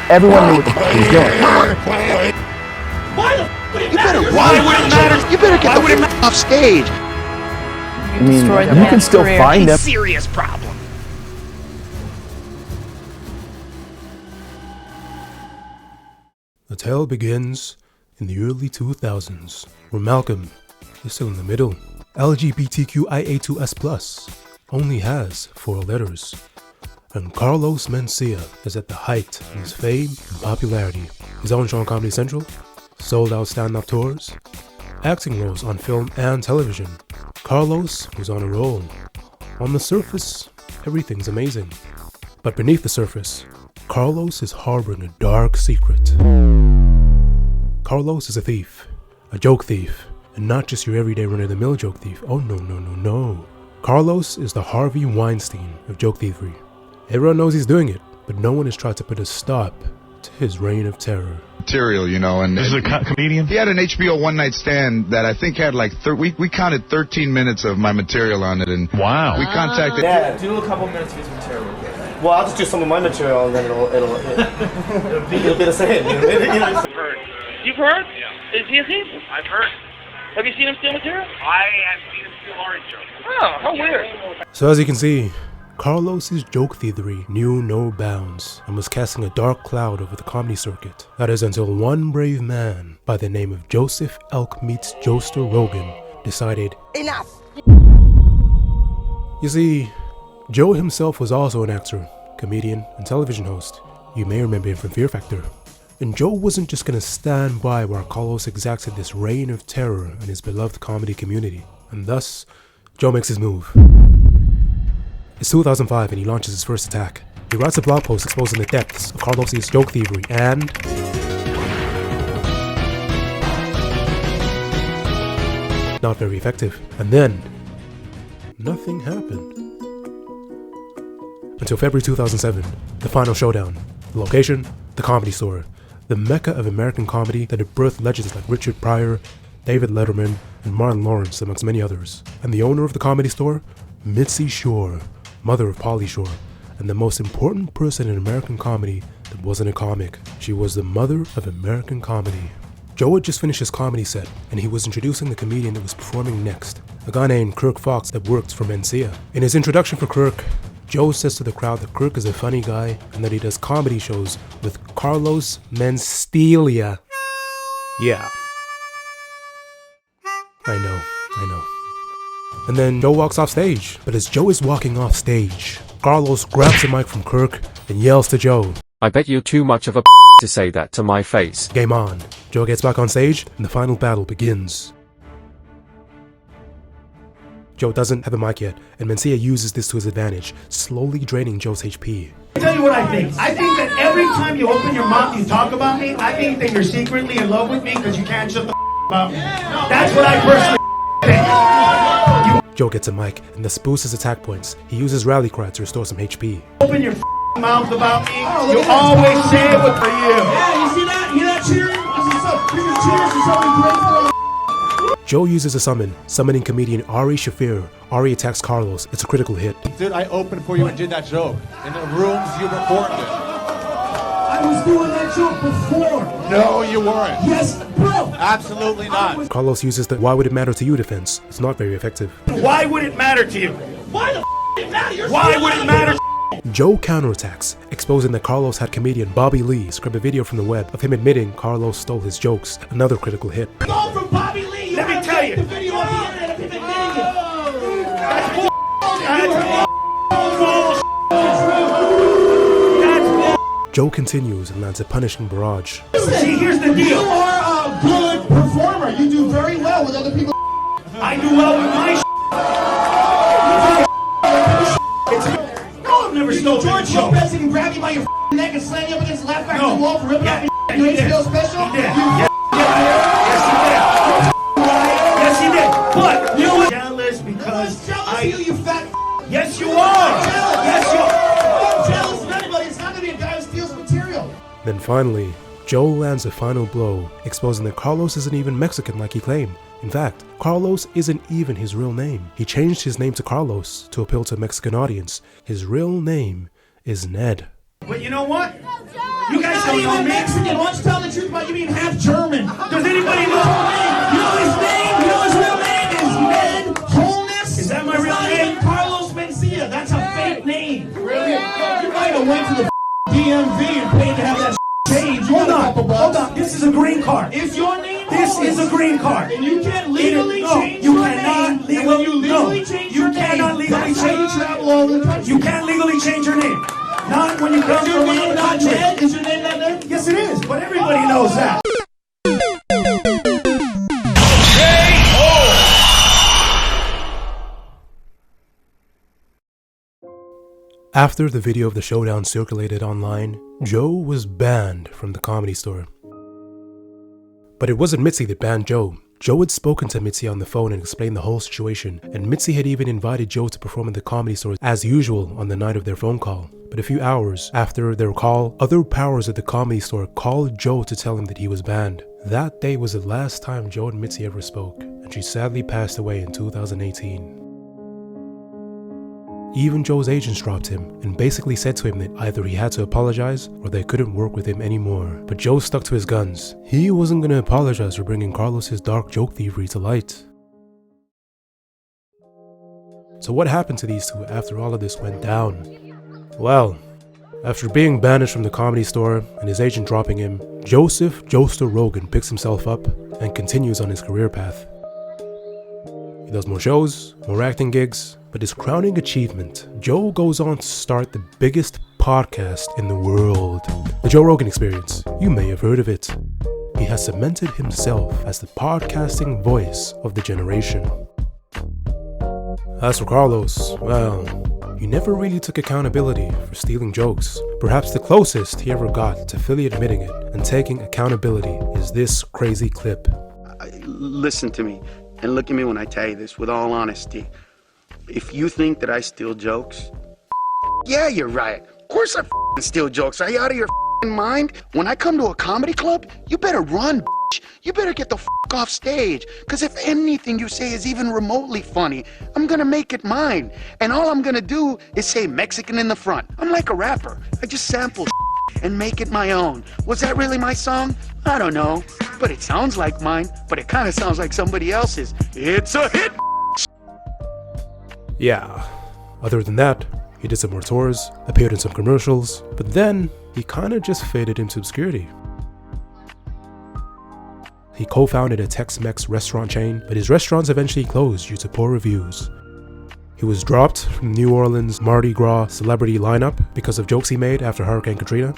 Everyone knew what the fuck he was doing. Why the f*** would it matter? Why would it matter? You better get the f*** off stage. I mean, you can still find them. Serious problem. The tale begins in the early 2000s, where Malcolm is still in the middle. LGBTQIA2S+ only has 4 letters. And Carlos Mencia is at the height of his fame and popularity. His own show on Comedy Central, sold out stand-up tours, acting roles on film and television. Carlos was on a roll. On the surface, everything's amazing. But beneath the surface, Carlos is harboring a dark secret. Carlos is a thief, a joke thief, and not just your everyday run-of-the-mill joke thief. Oh no. Carlos is the Harvey Weinstein of joke thievery. Everyone knows he's doing it, but no one has tried to put a stop to his reign of terror. Material, you know, and this is a comedian. He had an HBO one night stand that I think had like we counted 13 minutes of my material on it, and wow, we contacted. Yeah, do a couple minutes of his material. Well, I'll just do some of my material, and then it'll be the same. You've heard? Yeah. Is he a thief? I've heard. Have you seen him steal material? I have seen him steal orange jokes. Oh, how weird. So as you can see, Carlos's joke thievery knew no bounds and was casting a dark cloud over the comedy circuit. That is until one brave man by the name of Joseph Elk Meets Joester Rogan decided, enough! You see, Joe himself was also an actor, comedian, and television host. You may remember him from Fear Factor. And Joe wasn't just gonna stand by while Carlos exacted this reign of terror in his beloved comedy community. And thus, Joe makes his move. It's 2005 and he launches his first attack. He writes a blog post exposing the depths of Carlos's joke thievery and... not very effective. And then, nothing happened. Until February 2007, the final showdown. The location? The Comedy Store. The mecca of American comedy that had birthed legends like Richard Pryor, David Letterman, and Martin Lawrence, amongst many others. And the owner of the Comedy Store? Mitzi Shore, mother of Pauly Shore, and the most important person in American comedy that wasn't a comic. She was the mother of American comedy. Joe had just finished his comedy set, and he was introducing the comedian that was performing next, a guy named Kirk Fox that worked for Mencia. In his introduction for Kirk, Joe says to the crowd that Kirk is a funny guy and that he does comedy shows with Carlos Mencia. Yeah. I know. And then Joe walks off stage. But as Joe is walking off stage, Carlos grabs the mic from Kirk and yells to Joe, I bet you're too much of a to say that to my face. Game on. Joe gets back on stage and the final battle begins. Joe doesn't have the mic yet, and Mencia uses this to his advantage, slowly draining Joe's HP. I'll tell you what I think. I think that every time you open your mouth, you talk about me. I think that you're secretly in love with me because you can't shut the about me. That's what I personally think. Joe gets a mic, and this boosts his attack points. He uses rally cry to restore some HP. Open your mouth about me. You always say it for you. Yeah, you see that? You hear that cheering? This is something great for you. Joe uses a summon, summoning comedian Ari Shafir. Ari attacks Carlos. It's a critical hit. Dude, I opened for you and did that joke. In the rooms you performed it. I was doing that joke before. No, you weren't. Yes, bro. Absolutely not. Carlos uses the why would it matter to you defense. It's not very effective. Why would it matter to you? Why the it matter? Why would it matter? Joe counterattacks, exposing that Carlos had comedian Bobby Lee scrub a video from the web of him admitting Carlos stole his jokes. Another critical hit. Go from Bobby Lee. Let me tell you. The video on the internet of him admitting it. That's bull. That's bull. Joe continues and lands a punishing barrage. See, here's the deal. You are a good performer. You do very well with other people. I do well with my No, I've never stolen George a joke. Lopez can grab you by your neck and slam you up against the left back of the wall for ripping off your HBO special? Yes, he did. But you know what? Jealous because jealous of you, you fat. Yes, you are. Yes, you are. I'm jealous of anybody. It's not gonna be a guy who steals material. Then finally, Joe lands a final blow, exposing that Carlos isn't even Mexican like he claimed. In fact, Carlos isn't even his real name. He changed his name to Carlos to appeal to a Mexican audience. His real name is Ned. But you know what? You guys You're don't know not even me. Mexican. Why don't you tell the truth about you being half German? Does anybody know? You know his name? You know his real name is Ned Holness? Is that my It's real not name? even Carlos Mencia. That's a fake name. Really? You might have went to the DMV and paid to have that changed. Hold on. This is a green card. Is your name This is a green card. And you can't legally change you your cannot name. And when you legally change you your name, cannot legally that's how you change. travel all over the country. You can't legally change your name. Not when you come Is your from name another not country. Ned? Is your name not Ned? Yes, it is. But everybody knows that. After the video of the showdown circulated online, Joe was banned from the Comedy Store. But it wasn't Mitzi that banned Joe. Joe had spoken to Mitzi on the phone and explained the whole situation, and Mitzi had even invited Joe to perform at the Comedy Store as usual on the night of their phone call. But a few hours after their call, other powers at the Comedy Store called Joe to tell him that he was banned. That day was the last time Joe and Mitzi ever spoke, and she sadly passed away in 2018. Even Joe's agents dropped him and basically said to him that either he had to apologize or they couldn't work with him anymore. But Joe stuck to his guns. He wasn't going to apologize for bringing Carlos's dark joke thievery to light. So what happened to these two after all of this went down? Well, after being banished from the Comedy Store and his agent dropping him, Joseph Joestar Rogan picks himself up and continues on his career path. He does more shows, more acting gigs, but his crowning achievement, Joe goes on to start the biggest podcast in the world. The Joe Rogan Experience. You may have heard of it. He has cemented himself as the podcasting voice of the generation. As for Carlos, well, he never really took accountability for stealing jokes. Perhaps the closest he ever got to fully admitting it and taking accountability is this crazy clip. Listen to me. And look at me when I tell you this, with all honesty. If you think that I steal jokes, yeah, you're right. Of course I steal jokes. Are you out of your mind? When I come to a comedy club, you better run, You better get the off stage. Because if anything you say is even remotely funny, I'm gonna make it mine. And all I'm gonna do is say Mexican in the front. I'm like a rapper. I just sample and make it my own. Was that really my song? I don't know. But it sounds like mine, but it kind of sounds like somebody else's. It's a hit! Yeah, other than that, he did some more tours, appeared in some commercials, but then he kind of just faded into obscurity. He co-founded a Tex-Mex restaurant chain, but his restaurants eventually closed due to poor reviews. He was dropped from New Orleans' Mardi Gras celebrity lineup because of jokes he made after Hurricane Katrina.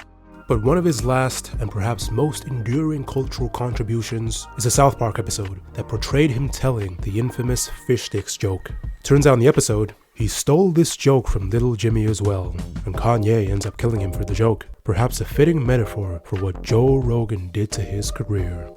But one of his last and perhaps most enduring cultural contributions is a South Park episode that portrayed him telling the infamous fish sticks joke. Turns out in the episode, he stole this joke from Little Jimmy as well, and Kanye ends up killing him for the joke. Perhaps a fitting metaphor for what Joe Rogan did to his career.